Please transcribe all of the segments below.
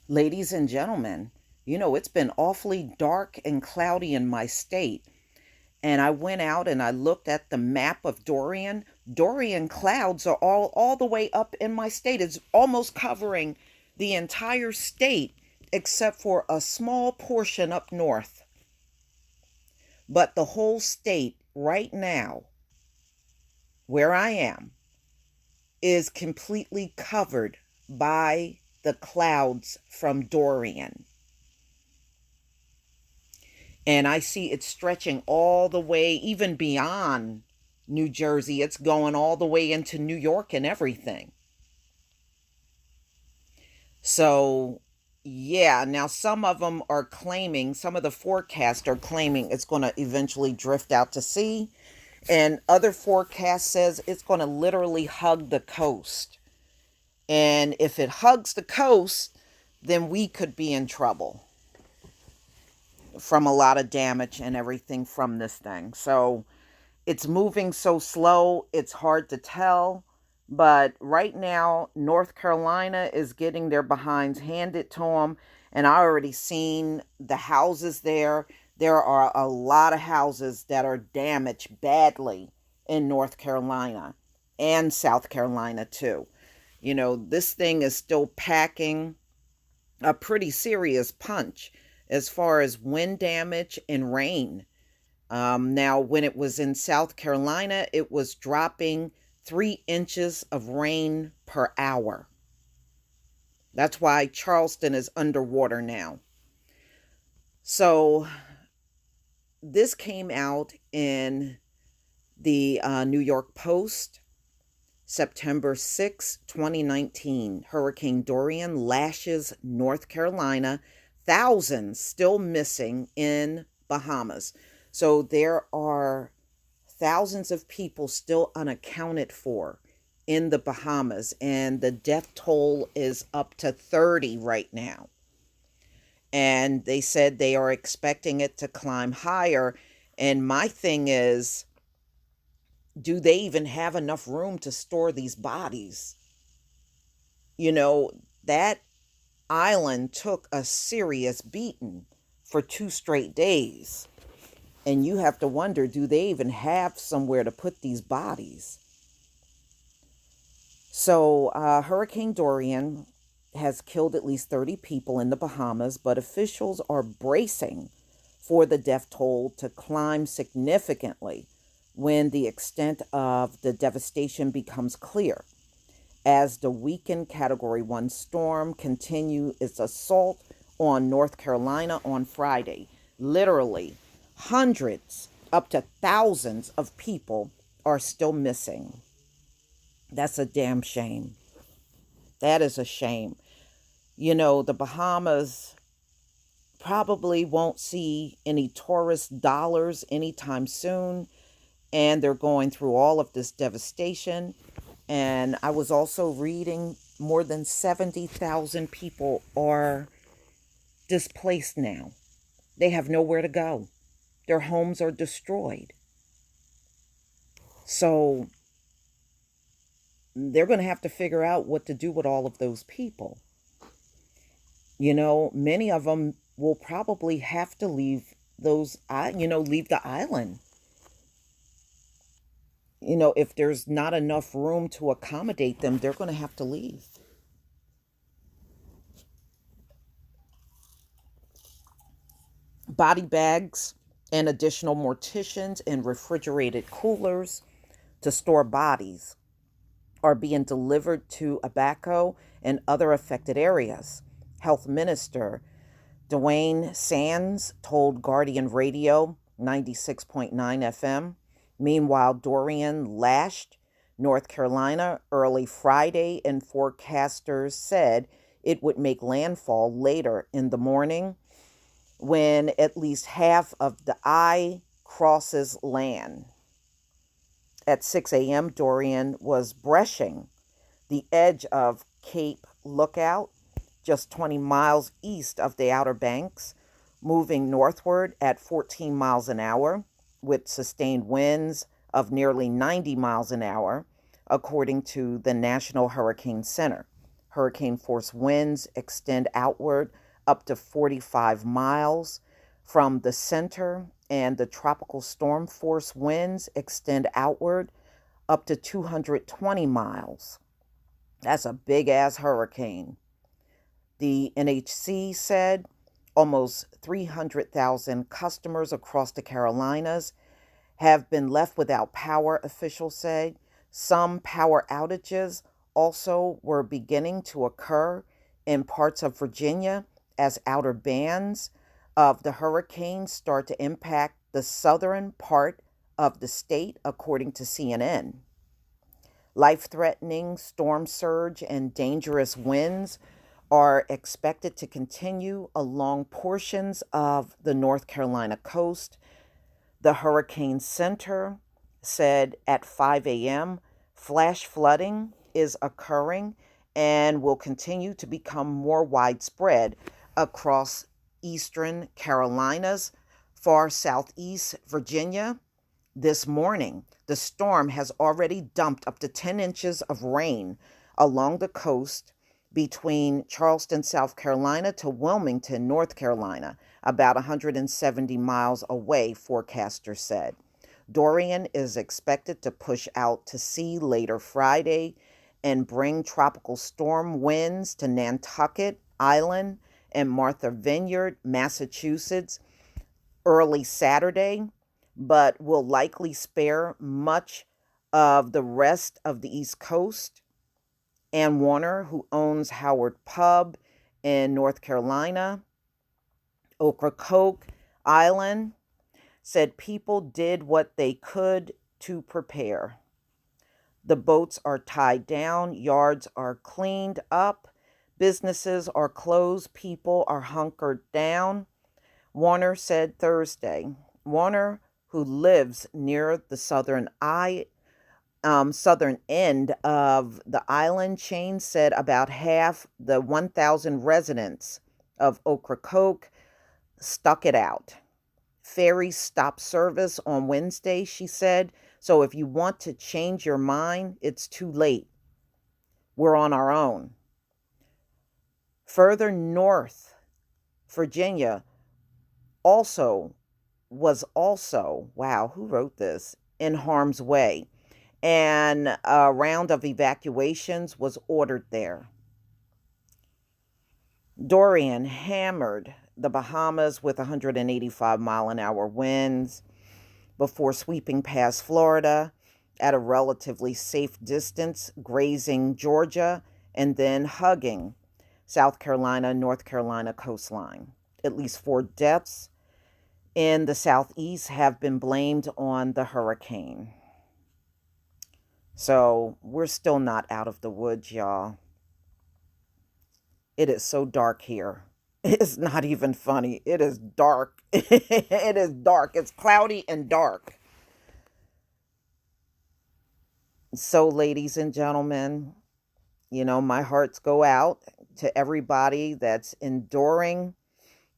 Ladies and gentlemen, it's been awfully dark and cloudy in my state. And I went out and I looked at the map of Dorian. Dorian clouds are all the way up in my state. It's almost covering the entire state except for a small portion up north. But the whole state right now, where I am, is completely covered by the clouds from Dorian. And I see it stretching all the way, even beyond New Jersey. It's going all the way into New York and everything. So, yeah, now some of them are claiming, some of the forecasts are claiming it's going to eventually drift out to sea. And other forecast says it's going to literally hug the coast. And if it hugs the coast, then we could be in trouble from a lot of damage and everything from this thing. So it's moving so slow, it's hard to tell. But right now, North Carolina is getting their behinds handed to them. And I already seen the houses there. There are a lot of houses that are damaged badly in North Carolina and South Carolina, too. This thing is still packing a pretty serious punch as far as wind damage and rain. Now, when it was in South Carolina, it was dropping 3 inches of rain per hour. That's why Charleston is underwater now. So, this came out in the New York Post, September 6, 2019. Hurricane Dorian lashes North Carolina. Thousands still missing in Bahamas. So there are thousands of people still unaccounted for in the Bahamas, and the death toll is up to 30 right now. And they said they are expecting it to climb higher. And my thing is, do they even have enough room to store these bodies? You know, that island took a serious beating for 2 straight days. And you have to wonder, do they even have somewhere to put these bodies? So, Hurricane Dorian has killed at least 30 people in the Bahamas, but officials are bracing for the death toll to climb significantly when the extent of the devastation becomes clear. As the weakened Category 1 storm continues its assault on North Carolina on Friday, literally hundreds, up to thousands of people are still missing. That's a damn shame. That is a shame. The Bahamas probably won't see any tourist dollars anytime soon, and they're going through all of this devastation. And I was also reading more than 70,000 people are displaced now. They have nowhere to go. Their homes are destroyed. So they're going to have to figure out what to do with all of those people. Many of them will probably have to leave leave the island. If there's not enough room to accommodate them, they're going to have to leave. Body bags and additional morticians in refrigerated coolers to store bodies are being delivered to Abaco and other affected areas. Health Minister Dwayne Sands told Guardian Radio 96.9 FM. Meanwhile, Dorian lashed North Carolina early Friday, and forecasters said it would make landfall later in the morning when at least half of the eye crosses land. At 6 a.m., Dorian was brushing the edge of Cape Lookout, just 20 miles east of the Outer Banks, moving northward at 14 miles an hour with sustained winds of nearly 90 miles an hour, according to the National Hurricane Center. hurricane force winds extend outward up to 45 miles from the center, and the tropical storm force winds extend outward up to 220 miles. That's a big ass hurricane. The NHC said almost 300,000 customers across the Carolinas have been left without power, officials say. Some power outages also were beginning to occur in parts of Virginia as outer bands of the hurricane start to impact the southern part of the state, according to CNN. Life-threatening storm surge and dangerous winds are expected to continue along portions of the North Carolina coast. The Hurricane Center said at 5 a.m., flash flooding is occurring and will continue to become more widespread across eastern Carolinas, far southeast Virginia. This morning, the storm has already dumped up to 10 inches of rain along the coast between Charleston, South Carolina to Wilmington, North Carolina, about 170 miles away, forecasters said. Dorian is expected to push out to sea later Friday and bring tropical storm winds to Nantucket Island and Martha Vineyard, Massachusetts, early Saturday, but will likely spare much of the rest of the East Coast. Ann Warner, who owns Howard Pub in North Carolina, Ocracoke Island, said people did what they could to prepare. The boats are tied down, yards are cleaned up, businesses are closed, people are hunkered down, Warner said Thursday. Warner, who lives near the southern end of the island chain, said about half the 1,000 residents of Ocracoke stuck it out. Ferries stopped service on Wednesday, she said. So if you want to change your mind, it's too late. We're on our own. Further north, Virginia was also, wow, who wrote this? In harm's way. And a round of evacuations was ordered there. Dorian hammered the Bahamas with 185-mile-an-hour winds before sweeping past Florida at a relatively safe distance, grazing Georgia, and then hugging South Carolina, North Carolina coastline. At least 4 deaths in the southeast have been blamed on the hurricane. So we're still not out of the woods, y'all. It is so dark here. It's not even funny. It is dark. It is dark. It's cloudy and dark. So, ladies and gentlemen, my hearts go out to everybody that's enduring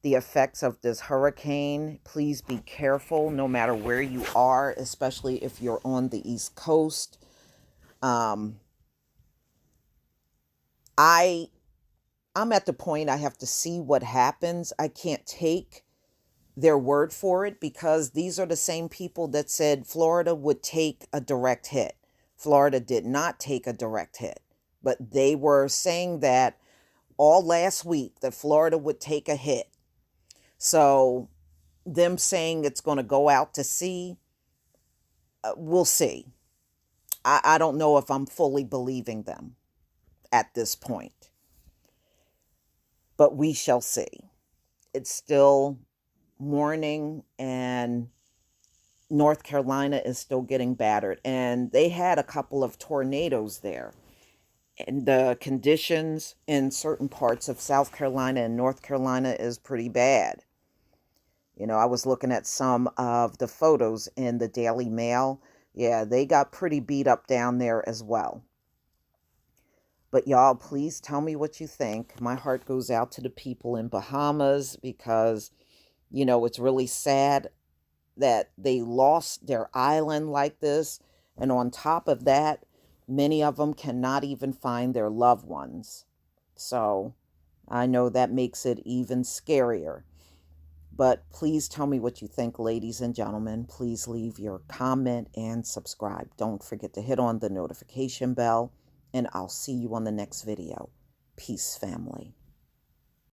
the effects of this hurricane. Please be careful no matter where you are, especially if you're on the East Coast. I'm at the point I have to see what happens. I can't take their word for it because these are the same people that said Florida would take a direct hit. Florida did not take a direct hit, but they were saying that all last week that Florida would take a hit. So them saying it's going to go out to sea, we'll see. I don't know if I'm fully believing them at this point, but we shall see. It's still morning and North Carolina is still getting battered, and they had a couple of tornadoes there. And the conditions in certain parts of South Carolina and North Carolina is pretty bad. I was looking at some of the photos in the Daily Mail. Yeah, they got pretty beat up down there as well. But y'all, please tell me what you think. My heart goes out to the people in Bahamas because, it's really sad that they lost their island like this. And on top of that, many of them cannot even find their loved ones. So I know that makes it even scarier. But please tell me what you think, ladies and gentlemen. Please leave your comment and subscribe. Don't forget to hit on the notification bell, and I'll see you on the next video. Peace, family.